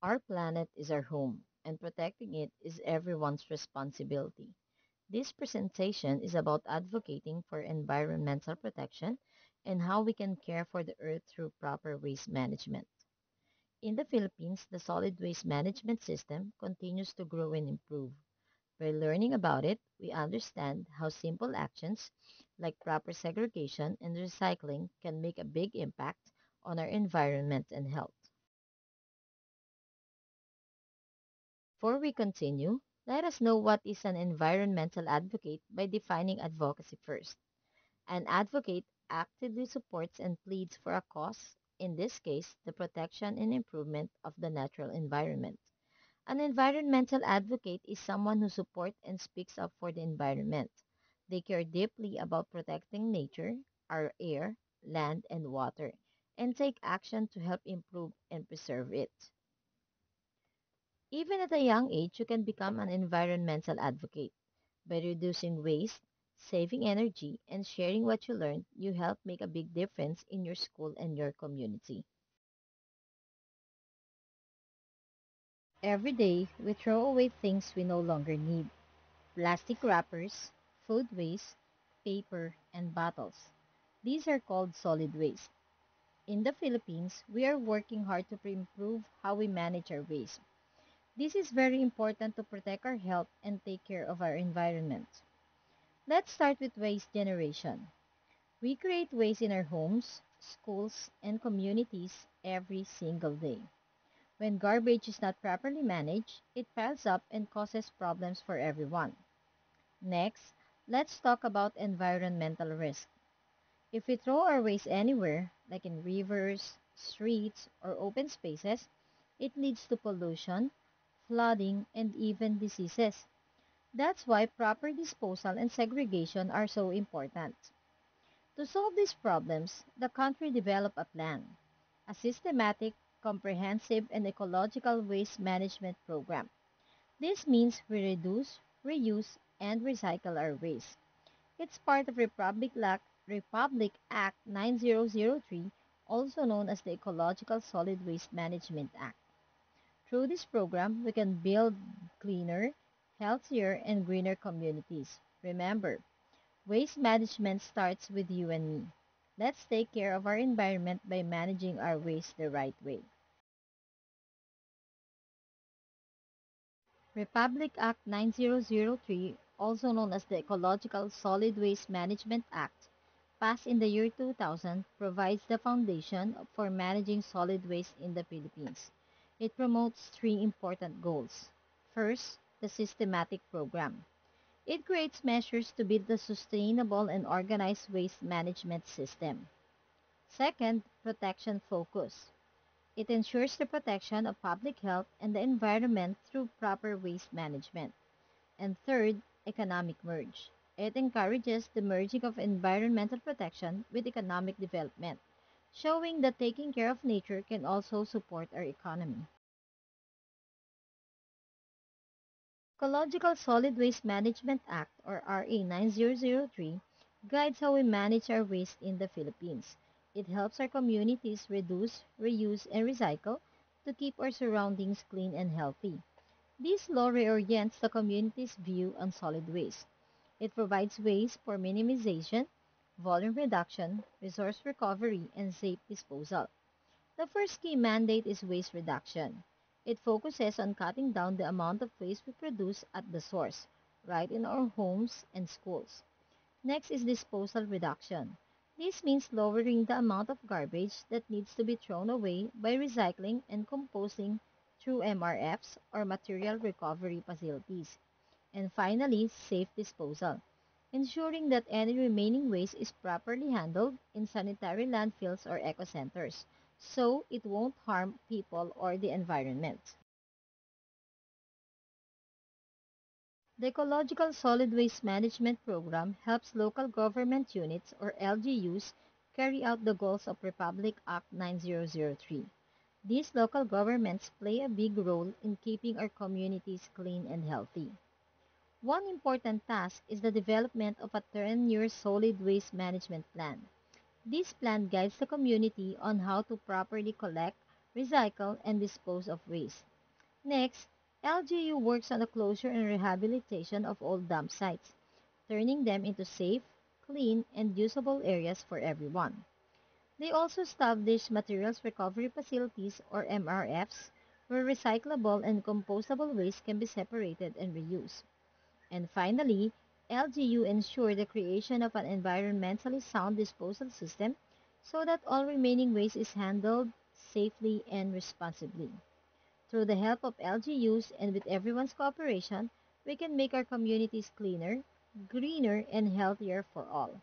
Our planet is our home, and protecting it is everyone's responsibility. This presentation is about advocating for environmental protection and how we can care for the earth through proper waste management. In the Philippines, the solid waste management system continues to grow and improve. By learning about it, we understand how simple actions like proper segregation and recycling can make a big impact on our environment and health. Before we continue, let us know what is an environmental advocate by defining advocacy first. An advocate actively supports and pleads for a cause, in this case, the protection and improvement of the natural environment. An environmental advocate is someone who supports and speaks up for the environment. They care deeply about protecting nature, our air, land, and water, and take action to help improve and preserve it. Even at a young age, you can become an environmental advocate. By reducing waste, saving energy, and sharing what you learn, you help make a big difference in your school and your community. Every day, we throw away things we no longer need: plastic wrappers, food waste, paper, and bottles. These are called solid waste. In the Philippines, we are working hard to improve how we manage our waste. This is very important to protect our health and take care of our environment. Let's start with waste generation. We create waste in our homes, schools, and communities every single day. When garbage is not properly managed, it piles up and causes problems for everyone. Next, let's talk about environmental risk. If we throw our waste anywhere, like in rivers, streets, or open spaces, it leads to pollution, flooding, and even diseases. That's why proper disposal and segregation are so important. To solve these problems, the country developed a plan, a systematic, comprehensive, and ecological waste management program. This means we reduce, reuse, and recycle our waste. It's part of Republic Act 9003, also known as the Ecological Solid Waste Management Act. Through this program, we can build cleaner, healthier, and greener communities. Remember, waste management starts with you and me. Let's take care of our environment by managing our waste the right way. Republic Act 9003, also known as the Ecological Solid Waste Management Act, passed in the year 2000, provides the foundation for managing solid waste in the Philippines. It promotes three important goals. First, the systematic program. It creates measures to build a sustainable and organized waste management system. Second, protection focus. It ensures the protection of public health and the environment through proper waste management. And third, economic merge. It encourages the merging of environmental protection with economic development, showing that taking care of nature can also support our economy. Ecological Solid Waste Management Act, or RA 9003, guides how we manage our waste in the Philippines. It helps our communities reduce, reuse, and recycle to keep our surroundings clean and healthy. This law reorients the community's view on solid waste. It provides ways for minimization, volume reduction, resource recovery, and safe disposal. The first key mandate is waste reduction. It focuses on cutting down the amount of waste we produce at the source, right in our homes and schools. Next is disposal reduction. This means lowering the amount of garbage that needs to be thrown away by recycling and composting through MRFs or material recovery facilities. And finally, safe disposal, ensuring that any remaining waste is properly handled in sanitary landfills or ecocenters, so it won't harm people or the environment. The Ecological Solid Waste Management Program helps local government units or LGUs carry out the goals of Republic Act 9003. These local governments play a big role in keeping our communities clean and healthy. One important task is the development of a 10-year solid waste management plan. This plan guides the community on how to properly collect, recycle, and dispose of waste. Next, LGU works on the closure and rehabilitation of old dump sites, turning them into safe, clean, and usable areas for everyone. They also establish materials recovery facilities or MRFs where recyclable and compostable waste can be separated and reused. And finally, LGU ensure the creation of an environmentally sound disposal system so that all remaining waste is handled safely and responsibly. Through the help of LGUs and with everyone's cooperation, we can make our communities cleaner, greener, and healthier for all.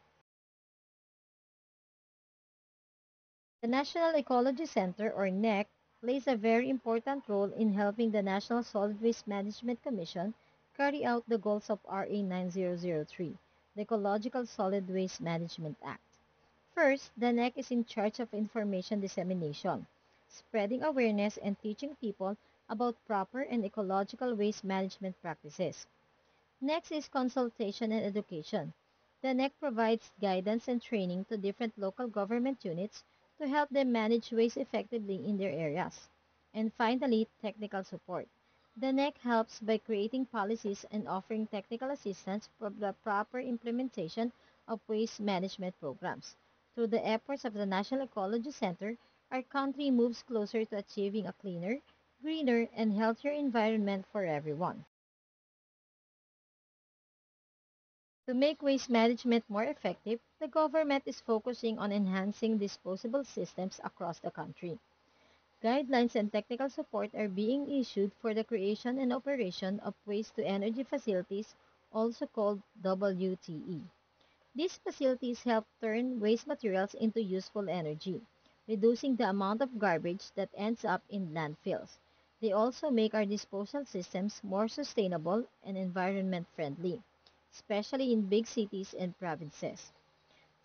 The National Ecology Center, or NEC, plays a very important role in helping the National Solid Waste Management Commission carry out the goals of RA 9003, the Ecological Solid Waste Management Act. First, the NEC is in charge of information dissemination, spreading awareness and teaching people about proper and ecological waste management practices. Next is consultation and education. The NEC provides guidance and training to different local government units to help them manage waste effectively in their areas. And finally, technical support. The NEC helps by creating policies and offering technical assistance for the proper implementation of waste management programs. Through the efforts of the National Ecology Center, our country moves closer to achieving a cleaner, greener, and healthier environment for everyone. To make waste management more effective, the government is focusing on enhancing disposable systems across the country. Guidelines and technical support are being issued for the creation and operation of waste to energy facilities, also called WTE. These facilities help turn waste materials into useful energy, reducing the amount of garbage that ends up in landfills. They also make our disposal systems more sustainable and environment friendly, especially in big cities and provinces.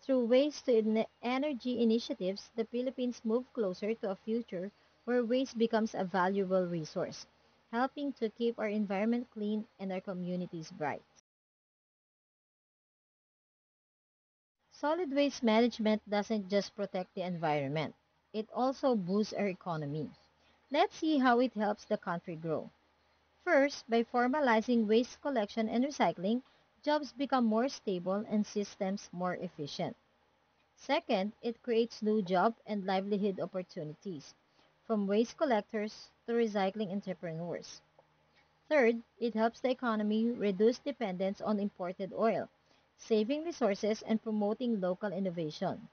Through waste to energy initiatives, the Philippines move closer to a future where waste becomes a valuable resource, helping to keep our environment clean and our communities bright. Solid waste management doesn't just protect the environment, it also boosts our economy. Let's see how it helps the country grow. First, by formalizing waste collection and recycling, jobs become more stable and systems more efficient. Second, it creates new job and livelihood opportunities, from waste collectors to recycling entrepreneurs. Third, it helps the economy reduce dependence on imported oil, saving resources and promoting local innovation.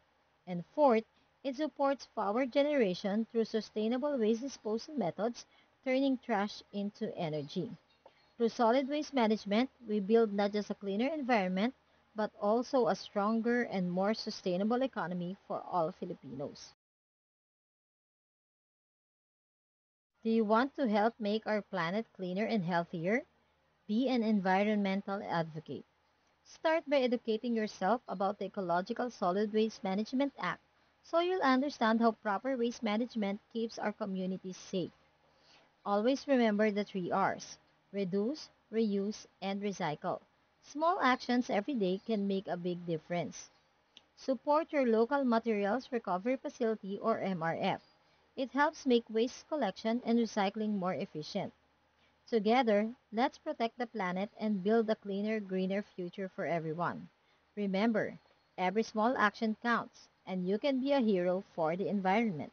And fourth, it supports power generation through sustainable waste disposal methods, turning trash into energy. Through solid waste management, we build not just a cleaner environment, but also a stronger and more sustainable economy for all Filipinos. Do you want to help make our planet cleaner and healthier? Be an environmental advocate. Start by educating yourself about the Ecological Solid Waste Management Act so you'll understand how proper waste management keeps our communities safe. Always remember the three R's: reduce, reuse, and recycle. Small actions every day can make a big difference. Support your local materials recovery facility or MRF. It helps make waste collection and recycling more efficient. Together, let's protect the planet and build a cleaner, greener future for everyone. Remember, every small action counts, and you can be a hero for the environment.